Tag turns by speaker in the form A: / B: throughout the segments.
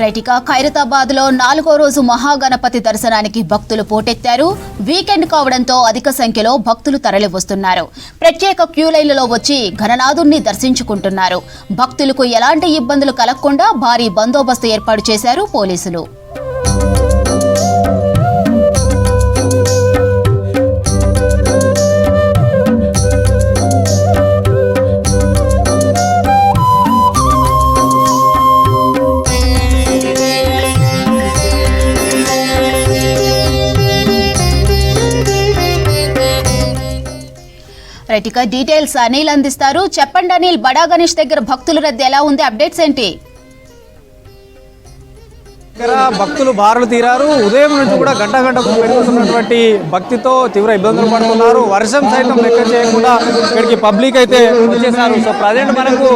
A: Right ఇక ఖైరతాబాద్ లో 4వ రోజు మహాగణపతి దర్శనానికి భక్తులు పోటెత్తారు. వీకెండ్ కావడంతో అధిక సంఖ్యలో భక్తులు తరలివస్తున్నారు. ప్రత్యేక క్యూ లైన్లలో వచ్చి గణనాథుణ్ణి దర్శించుకుంటున్నారు. భక్తులకు ఎలాంటి ఇబ్బందులు కలగకుండా భారీ బందోబస్తు ఏర్పాటు చేశారు పోలీసులు. రైట్ ఇక డీటెయిల్స్ అనిల్ అందిస్తారు. చెప్పండి అనిల్, బడా గణేష్ దగ్గర భక్తుల రద్దీ ఎలా ఉంది, అప్డేట్స్ ఏంటి?
B: భక్తులు బారులు తీరారు. ఉదయం నుంచి కూడా గంటకు పెరుగుతున్నటువంటి భక్తితో తీవ్ర ఇబ్బందులు పడుతున్నారు. వర్షం సైతం లెక్క చేయకుండా ఇక్కడికి పబ్లిక్ అయితే వచ్చేసారు. సో ప్రజెంట్ మనకు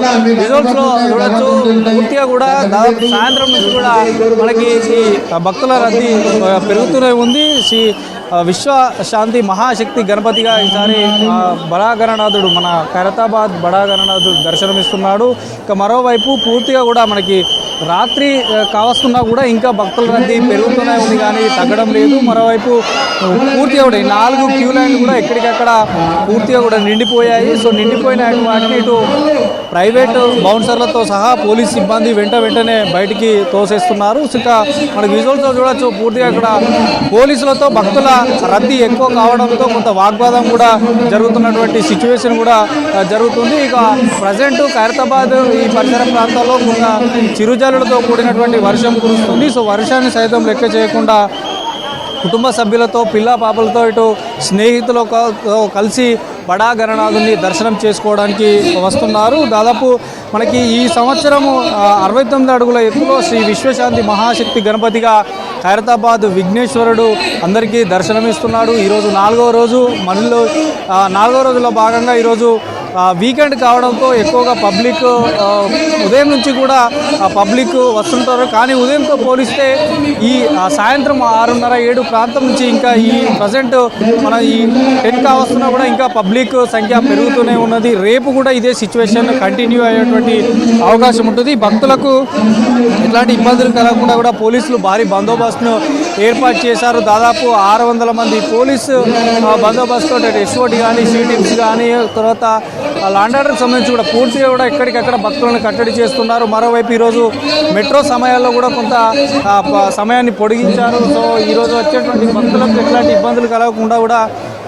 B: రిజల్ట్స్ లో చూడొచ్చు, పూర్తిగా కూడా దాదాపు సాయంత్రం నుంచి కూడా మనకి ఈ భక్తుల రద్దీ పెరుగుతూనే ఉంది. శ్రీ విశ్వశాంతి మహాశక్తి గణపతిగా ఈసారి బడా గణనాథుడు, మన ఖైరతాబాద్ బడా గణనాథుడు దర్శనమిస్తున్నాడు. ఇక మరోవైపు పూర్తిగా కూడా మనకి రాత్రి కావస్తున్నా కూడా ఇంకా భక్తుల రద్దీ పెరుగుతూనే ఉంది, కానీ తగ్గడం లేదు. మరోవైపు పూర్తిగా కూడా 4 క్యూ లైన్లు కూడా ఎక్కడికక్కడ పూర్తిగా కూడా నిండిపోయాయి. సో నిండిపోయిన వాటిని ఇటు ప్రైవేటు బౌన్సర్లతో సహా పోలీస్ సిబ్బంది వెంటనే బయటికి తోసేస్తున్నారు. ఇక మనకు విజువల్స్లో చూడొచ్చు, పూర్తిగా ఇక్కడ పోలీసులతో భక్తుల రద్దీ ఎక్కువ కావడంతో కొంత వాగ్వాదం కూడా జరుగుతున్నటువంటి సిచ్యువేషన్ కూడా జరుగుతుంది. ఇక ప్రజెంట్ ఖైరతాబాద్ ఈ పరిసర ప్రాంతాల్లో కొంత చిరుజల్లులతో కూడినటువంటి వర్షం కురుస్తుంది. సో వర్షాన్ని సైతం లెక్క చేయకుండా కుటుంబ సభ్యులతో పిల్ల పాపలతో ఇటు స్నేహితులతో కలిసి బడా గణనాథుని దర్శనం చేసుకోవడానికి వస్తున్నారు. దాదాపు మనకి ఈ సంవత్సరము 69 అడుగుల ఎత్తులో శ్రీ విశ్వశాంతి మహాశక్తి గణపతిగా ఖైరతాబాద్ విఘ్నేశ్వరుడు అందరికీ దర్శనమిస్తున్నాడు. ఈరోజు 4వ రోజు. మనలో 4వ రోజులో భాగంగా ఈరోజు వీకెండ్ కావడంతో ఎక్కువగా పబ్లిక్ ఉదయం నుంచి కూడా పబ్లిక్ వస్తుంటారు. కానీ ఉదయంతో పోలిస్తే ఈ సాయంత్రం 6:30-7 ప్రాంతం నుంచి ఇంకా ఈ ప్రజెంట్ మన ఈ 10 కావస్తున్నా కూడా ఇంకా పబ్లిక్ సంఖ్య పెరుగుతూనే ఉన్నది. రేపు కూడా ఇదే సిచ్యువేషన్ కంటిన్యూ అయ్యేటువంటి అవకాశం ఉంటుంది. భక్తులకు ఎట్లాంటి ఇబ్బందులు కలగకుండా కూడా పోలీసులు భారీ బందోబస్తును ఏర్పాటు చేశారు. దాదాపు 600 మంది పోలీసు బందోబస్తు, ఎస్ఓటి కానీ, సిటీమ్స్ కానీ, తర్వాత లాండ్ ఆర్డర్కి సంబంధించి కూడా పూర్తిగా కూడా ఎక్కడికక్కడ భక్తులను కట్టడి చేస్తున్నారు. మరోవైపు ఈరోజు మెట్రో సమయాల్లో కూడా కొంత సమయాన్ని పొడిగించారు. సో ఈరోజు వచ్చేటువంటి భక్తులకు ఎట్లాంటి ఇబ్బందులు కలగకుండా కూడా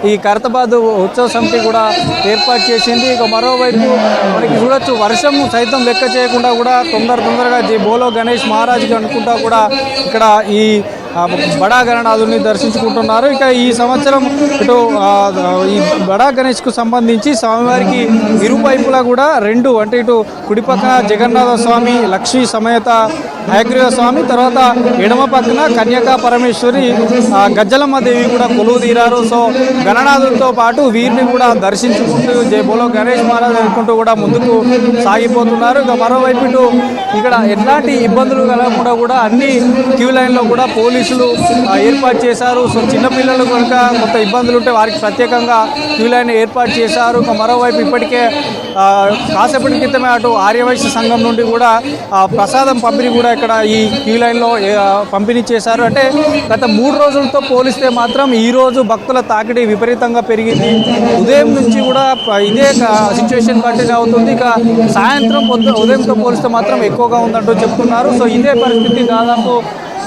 B: ఈ ఖైరతాబాద్ ఉత్సవ సమితి కూడా ఏర్పాటు చేసింది. ఇక మరోవైపు మనకి చూడొచ్చు, వర్షం సైతం లెక్క చేయకుండా కూడా తొందరగా జై బోలో గణేష్ మహారాజ్కి అనుకుంటా కూడా ఇక్కడ ఈ బడా గణనాథుని దర్శించుకుంటున్నారు. ఇక ఈ సంవత్సరం ఇటు ఈ బడా గణేష్కు సంబంధించి స్వామివారికి ఇరువైపులా కూడా 2 అంటే ఇటు కుడిపక్క జగన్నాథ స్వామి లక్ష్మీ సమేత హయగ్రీవ స్వామి, తర్వాత ఎడమ పక్కన కన్యకా పరమేశ్వరి గజ్జలమ్మ దేవి కూడా కొలువు తీరారు. సో గణనాథులతో పాటు వీరిని కూడా దర్శించుకుంటూ జై బోలో గణేష్ మహారాజ్ అనుకుంటూ కూడా ముందుకు సాగిపోతున్నారు. ఇక మరోవైపు ఇటు ఇక్కడ ఎట్లాంటి ఇబ్బందులు కలగకుండా కూడా అన్ని క్యూ లైన్లో కూడా పోలీసులు ఏర్పాటు చేశారు. సో చిన్నపిల్లలు కనుక కొంత ఇబ్బందులు ఉంటే వారికి ప్రత్యేకంగా క్యూ లైన్ ఏర్పాటు చేశారు. మరోవైపు ఇప్పటికే కాసేపటి క్రితమే అటు ఆర్యవైశ్య సంఘం నుండి కూడా ప్రసాదం పంపిణీ కూడా ఇక్కడ ఈ క్యూ లైన్లో పంపిణీ చేశారు. అంటే గత 3 రోజులతో పోలిస్తే మాత్రం ఈరోజు భక్తుల తాకిడి విపరీతంగా పెరిగింది. ఉదయం నుంచి కూడా ఇదే సిచ్యువేషన్ కంటిన్యూ అవుతుంది. ఇక సాయంత్రం ఉదయంతో పోలిస్తే మాత్రం ఎక్కువగా ఉందంటూ చెప్తున్నారు. సో ఇదే పరిస్థితి దాదాపు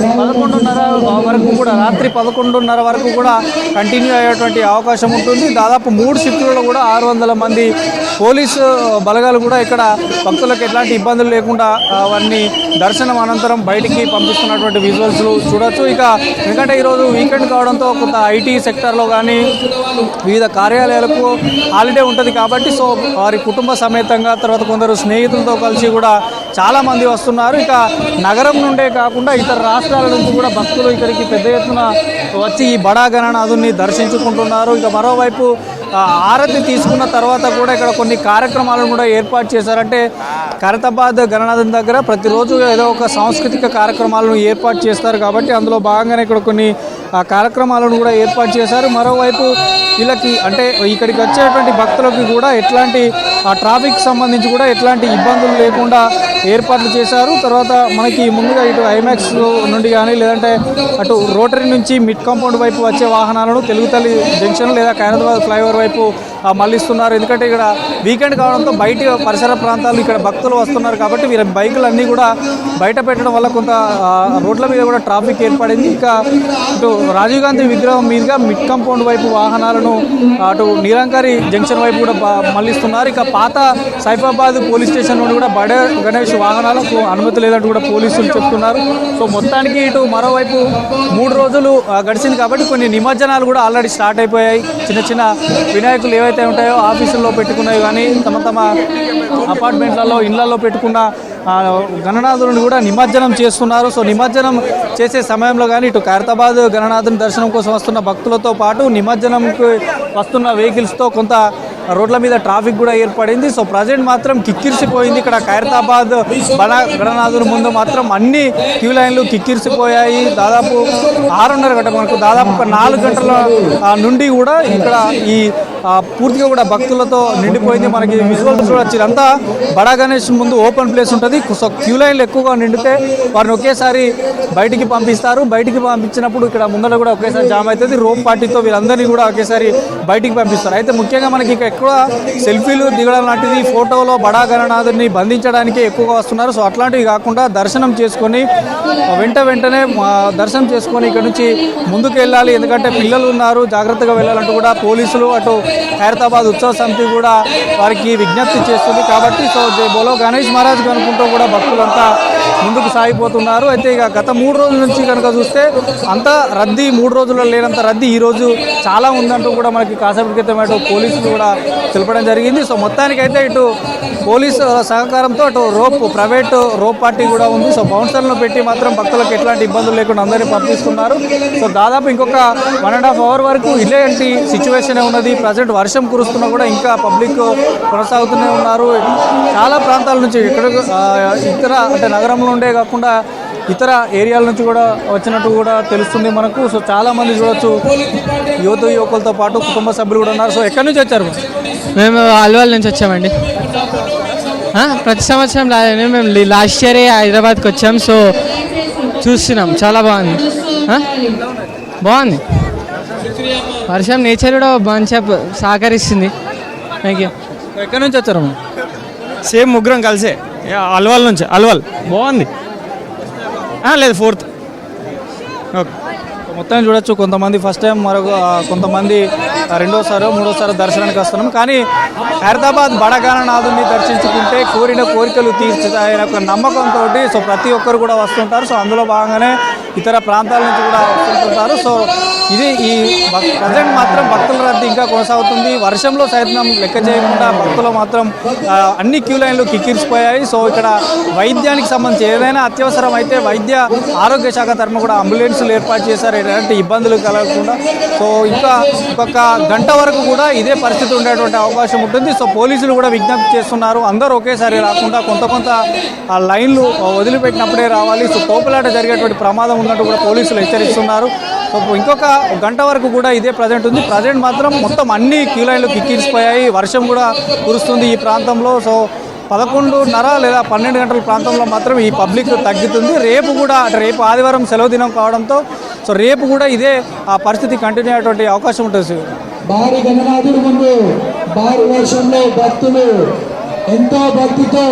B: 11:30 వరకు కూడా, రాత్రి 11:30 వరకు కూడా కంటిన్యూ అయ్యేటువంటి అవకాశం ఉంటుంది. దాదాపు 3 షిఫ్టులలో కూడా 600 మంది పోలీసు బలగాలు కూడా ఇక్కడ భక్తులకు ఎట్లాంటి ఇబ్బందులు లేకుండా అవన్నీ దర్శనం అనంతరం బయటికి పంపిస్తున్నటువంటి విజువల్స్ చూడొచ్చు. ఇక ఎందుకంటే ఈరోజు వీకెండ్ కావడంతో కొంత ఐటీ సెక్టర్లో కానీ వివిధ కార్యాలయాలకు హాలిడే ఉంటుంది కాబట్టి సో వారి కుటుంబ సమేతంగా, తర్వాత కొందరు స్నేహితులతో కలిసి కూడా చాలామంది వస్తున్నారు. ఇక నగరం నుండే కాకుండా ఇతర రాష్ట్రాల నుంచి కూడా భక్తులు ఇక్కడికి పెద్ద ఎత్తున వచ్చి ఈ బడా గణనాథుని దర్శించుకుంటున్నారు. ఇక మరోవైపు ఆరతి తీసుకున్న తర్వాత కూడా ఇక్కడ కొన్ని కార్యక్రమాలను కూడా ఏర్పాటు చేశారంటే ఖైరతాబాద్ గణనాథం దగ్గర ప్రతిరోజు ఏదో ఒక సాంస్కృతిక కార్యక్రమాలను ఏర్పాటు చేస్తారు కాబట్టి అందులో భాగంగానే ఇక్కడ కొన్ని కార్యక్రమాలను కూడా ఏర్పాటు చేశారు. మరోవైపు వీళ్ళకి అంటే ఇక్కడికి వచ్చేటువంటి భక్తులకి కూడా ఎట్లాంటి ట్రాఫిక్ సంబంధించి కూడా ఎట్లాంటి ఇబ్బందులు లేకుండా ఏర్పాట్లు చేశారు. తర్వాత మనకి ముందుగా ఇటు ఐమాక్స్ నుండి కానీ లేదంటే అటు రోటరీ నుంచి మిడ్ కాంపౌండ్ వైపు వచ్చే వాహనాలను తెలుగుతల్లి జంక్షన్ లేదా ఖైరతాబాద్ ఫ్లైఓవర్ వైపు మళ్ళిస్తున్నారు. ఎందుకంటే ఇక్కడ వీకెండ్ కావడంతో బయట పరిసర ప్రాంతాలు ఇక్కడ భక్తులు వస్తున్నారు కాబట్టి వీళ్ళ బైకులన్నీ కూడా బయట పెట్టడం వల్ల కొంత రోడ్ల మీద కూడా ట్రాఫిక్ ఏర్పడింది. ఇంకా ఇటు రాజీవ్ గాంధీ విగ్రహం మీదుగా మిడ్ కాంపౌండ్ వైపు వాహనాలను అటు నీలంకారి జంక్షన్ వైపు కూడా మళ్ళిస్తున్నారు. ఇక పాత సైఫాబాద్ పోలీస్ స్టేషన్ నుండి కూడా బడే గణేష్ వాహనాలకు అనుమతి లేదంటూ కూడా పోలీసులు చెప్తున్నారు. సో మొత్తానికి ఇటు మరోవైపు 3 రోజులు గడిచింది కాబట్టి కొన్ని నిమజ్జనాలు కూడా ఆల్రెడీ స్టార్ట్ అయిపోయాయి. చిన్న చిన్న వినాయకులు ఏవైతే ఉంటాయో ఆఫీసుల్లో పెట్టుకున్నవి కానీ తమ అపార్ట్మెంట్లలో ఇళ్లలో పెట్టుకున్న గణనాథులను కూడా నిమజ్జనం చేస్తున్నారు. సో నిమజ్జనం చేసే సమయంలో కానీ ఇటు ఖైరతాబాద్ గణనాథుని దర్శనం కోసం వస్తున్న భక్తులతో పాటు నిమజ్జనంకి వస్తున్న వెహికల్స్తో కొంత రోడ్ల మీద ట్రాఫిక్ కూడా ఏర్పడింది. సో ప్రజెంట్ మాత్రం కిక్కిరిసిపోయింది. ఇక్కడ ఖైరతాబాద్ గణనాథుని ముందు మాత్రం అన్ని క్యూ లైన్లు కిక్కిరిసిపోయాయి. దాదాపు 6:30 గంటల మనకు దాదాపు 4 గంటల నుండి కూడా ఇక్కడ ఈ పూర్తిగా కూడా భక్తులతో నిండిపోయింది. మనకి విజువల్స్ కూడా వచ్చింది. అంతా బడా గణేష్ ముందు ఓపెన్ ప్లేస్ ఉంటుంది. సో క్యూ లైన్లు ఎక్కువగా నిండితే వారిని ఒకేసారి బయటికి పంపిస్తారు. బయటికి పంపించినప్పుడు ఇక్కడ ముందర కూడా ఒకేసారి జామ్ అవుతుంది. రోప్ పార్టీతో వీళ్ళందరినీ కూడా ఒకేసారి బయటికి పంపిస్తారు. అయితే ముఖ్యంగా మనకి ఎక్కువ సెల్ఫీలు దిగడం లాంటిది ఫోటోలో బడా గణనాథుని బంధించడానికి ఎక్కువగా వస్తున్నారు. సో అట్లాంటివి కాకుండా దర్శనం చేసుకొని వెంటనే దర్శనం చేసుకొని ఇక్కడ నుంచి ముందుకు వెళ్ళాలి. ఎందుకంటే పిల్లలు ఉన్నారు, జాగ్రత్తగా వెళ్ళాలంటూ కూడా పోలీసులు అటు ఖైరతాబాద్ ఉత్సవ సమితి కూడా వారికి విజ్ఞప్తి చేస్తుంది. కాబట్టి సో బోలో గణేష్ మహారాజ్ కనుకుంటూ కూడా భక్తులంతా ముందుకు సాగిపోతున్నారు. అయితే ఇక గత 3 రోజుల నుంచి కనుక చూస్తే అంత రద్దీ 3 రోజుల్లో లేనంత రద్దీ ఈరోజు చాలా ఉందంటూ కూడా మనకి కాసేపు క్రితం అటు పోలీసులు కూడా తెలపడం జరిగింది. సో మొత్తానికైతే ఇటు పోలీసు సహకారంతో అటు ప్రైవేట్ రోప్ పార్టీ కూడా ఉంది. సో బౌన్సర్లను పెట్టి మాత్రం భక్తులకు ఎట్లాంటి ఇబ్బందులు లేకుండా అందరినీ పంపిస్తున్నారు. సో దాదాపు ఇంకొక 1.5 అవర్ వరకు ఇలాంటి సిచ్యువేషనే ఉన్నది. ప్రజెంట్ వర్షం కురుస్తున్నా కూడా ఇంకా పబ్లిక్ కొనసాగుతూనే ఉన్నారు. చాలా ప్రాంతాల నుంచి ఇక్కడ ఇతర అంటే నగరంలో ఉండే కాకుండా ఇతర ఏరియాల నుంచి కూడా వచ్చినట్టు కూడా తెలుస్తుంది మనకు. సో చాలామంది చూడొచ్చు, యువకులతో పాటు కుటుంబ సభ్యులు కూడా ఉన్నారు. సో ఎక్కడి నుంచి వచ్చారు?
C: మేము అల్వాల్ నుంచి వచ్చామండి. ప్రతి సంవత్సరం మేము లాస్ట్ ఇయరే హైదరాబాద్కి వచ్చాం. సో చూస్తున్నాం, చాలా బాగుంది. బాగుంది వర్షం, నేచర్ కూడా మంచిగా సహకరిస్తుంది. Thank you.
B: ఎక్కడి నుంచి వచ్చారు?
D: సేమ్ ముగ్గురం కలిసే అల్వాల్ నుంచి. అల్వాల్ బాగుంది. లేదు 4th. ఓకే.
B: మొత్తం చూడొచ్చు, కొంతమంది ఫస్ట్ టైం, మరొక కొంతమంది రెండోసారో మూడోసారో దర్శనానికి వస్తున్నాం. కానీ ఖైరతాబాద్ బడా గణనాథుని దర్శించుకుంటే కోరిన కోరికలు తీర్చుతాయనే ఒక నమ్మకంతో సో ప్రతి ఒక్కరు కూడా వస్తుంటారు. సో అందులో భాగంగానే ఇతర ప్రాంతాల నుంచి కూడా వస్తుంటారు. సో ఇది ఈ ప్రజెంట్ మాత్రం భక్తుల రద్దీ ఇంకా కొనసాగుతుంది. వర్షంలో సైతం లెక్క చేయకుండా భక్తులు మాత్రం అన్ని క్యూ లైన్లు కిక్కిరిసిపోయాయి. సో ఇక్కడ వైద్యానికి సంబంధించి ఏదైనా అత్యవసరం అయితే వైద్య ఆరోగ్య శాఖ తరఫున కూడా అంబులెన్సులు ఏర్పాటు చేశారు, ఎలాంటి ఇబ్బందులు కలగకుండా. సో ఇంకా ఒక గంట వరకు కూడా ఇదే పరిస్థితి ఉండేటువంటి అవకాశం ఉంటుంది. సో పోలీసులు కూడా విజ్ఞప్తి చేస్తున్నారు, అందరూ ఒకేసారి రాకుండా కొంత లైన్లు వదిలిపెట్టినప్పుడే రావాలి. సో తోపులాట జరిగేటువంటి ప్రమాదం ఉన్నట్టు కూడా పోలీసులు హెచ్చరిస్తున్నారు. సో ఇంకొక గంట వరకు కూడా ఇదే ప్రజెంట్ ఉంది. ప్రజెంట్ మాత్రం మొత్తం అన్ని క్యూ లైన్లు కిక్కిరిసిపోయాయి. వర్షం కూడా కురుస్తుంది ఈ ప్రాంతంలో. సో 11:30 లేదా 12 గంటల ప్రాంతంలో మాత్రం ఈ పబ్లిక్ తగ్గుతుంది. రేపు కూడా రేపు ఆదివారం సెలవు దినం కావడంతో సో రేపు కూడా ఇదే ఆ పరిస్థితి కంటిన్యూ అయ్యేటువంటి అవకాశం ఉంటుంది.
E: భారీ గణనాథుడి ముందు భారీ వర్షంలో భక్తులు ఎంతో భక్తితో